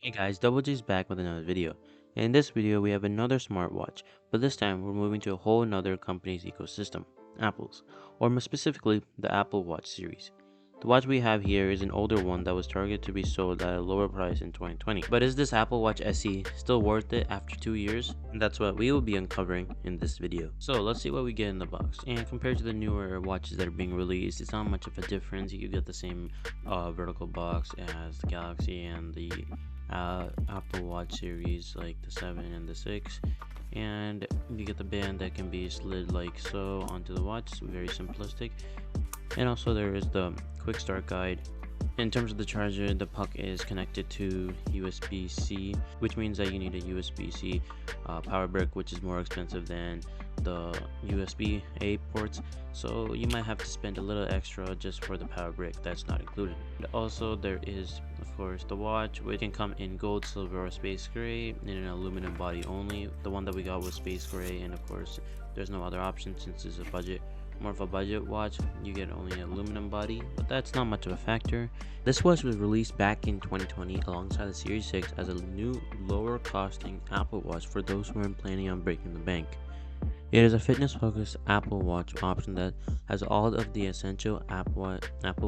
Hey guys, Double G's back with another video. In this video we have another smartwatch, but this time we're moving to a whole nother company's ecosystem, Apple's, or more specifically the Apple Watch series. The watch we have here is an older one that was targeted to be sold at a lower price in 2020. But is this Apple Watch SE still worth it after 2 years? And that's what we will be uncovering in this video. So let's see what we get in the box. And compared to the newer watches that are being released, it's not much of a difference. You get the same vertical box as the Galaxy and the Apple Watch series, like the 7 and the 6, and you get the band that can be slid like so onto the watch. Very simplistic. And also there is the quick start guide. In terms of the charger, the puck is connected to USB-C, which means that you need a USB-C power brick, which is more expensive than the USB-A ports, so you might have to spend a little extra just for the power brick that's not included. And also there is of course the watch, which can come in gold, silver, or space gray, in an aluminum body only. The one that we got was space gray, and of course there's no other option since it's more of a budget watch. You get only an aluminum body, but that's not much of a factor. This watch was released back in 2020 alongside the Series 6 as a new lower costing Apple Watch for those who aren't planning on breaking the bank. It is a fitness-focused Apple Watch option that has all of the essential Apple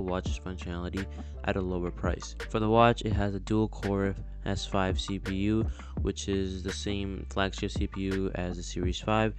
Watch functionality at a lower price. For the watch, it has a dual-core S5 CPU, which is the same flagship CPU as the Series 5,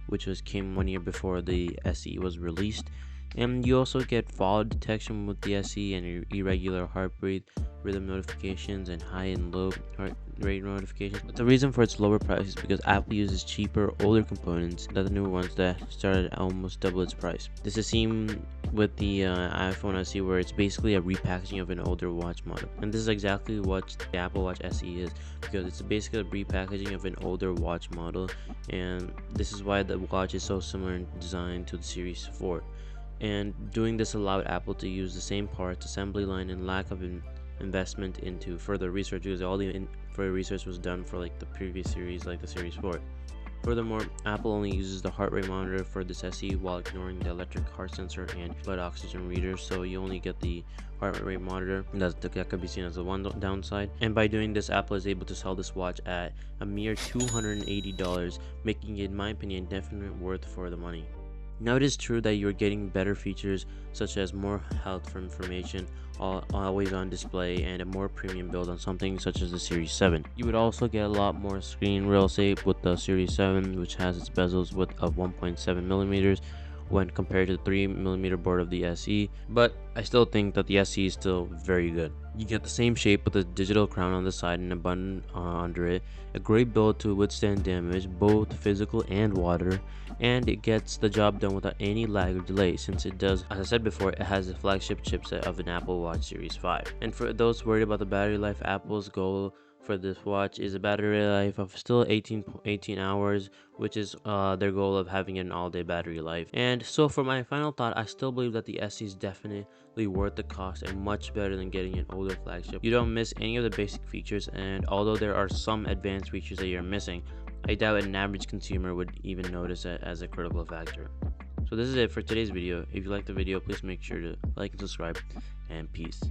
which came 1 year before the SE was released. And you also get fall detection with the SE and irregular heart rate, rhythm notifications, and high and low heart rate notifications. But the reason for its lower price is because Apple uses cheaper, older components than the newer ones that started at almost double its price. This is seen with the iPhone SE, where it's basically a repackaging of an older watch model. And this is exactly what the Apple Watch SE is, because it's basically a repackaging of an older watch model, and this is why the watch is so similar in design to the Series 4. And doing this allowed Apple to use the same parts, assembly line, and lack of investment into further research, because all the further research was done for like the previous series, like the Series 4. Furthermore, Apple only uses the heart rate monitor for this SE while ignoring the electric heart sensor and blood oxygen reader, so you only get the heart rate monitor. That could be seen as the one downside. And by doing this, Apple is able to sell this watch at a mere $280, making it, in my opinion, definitely worth for the money. Now, it is true that you're getting better features such as more health information, always on display, and a more premium build on something such as the Series 7. You would also get a lot more screen real estate with the Series 7, which has its bezels width of 1.7mm when compared to the 3mm board of the SE, but I still think that the SE is still very good. You get the same shape with a digital crown on the side and a button under it, a great build to withstand damage, both physical and water, and it gets the job done without any lag or delay, since it does, as I said before, it has the flagship chipset of an Apple Watch Series 5. And for those worried about the battery life, Apple's goal for this watch is a battery life of still 18 hours, which is their goal of having an all-day battery life. And so for my final thought, I still believe that the SE is definitely worth the cost and much better than getting an older flagship. You don't miss any of the basic features, and although there are some advanced features that you're missing, I doubt an average consumer would even notice it as a critical factor. So this is it for today's video. If you liked the video, please make sure to like and subscribe, and peace.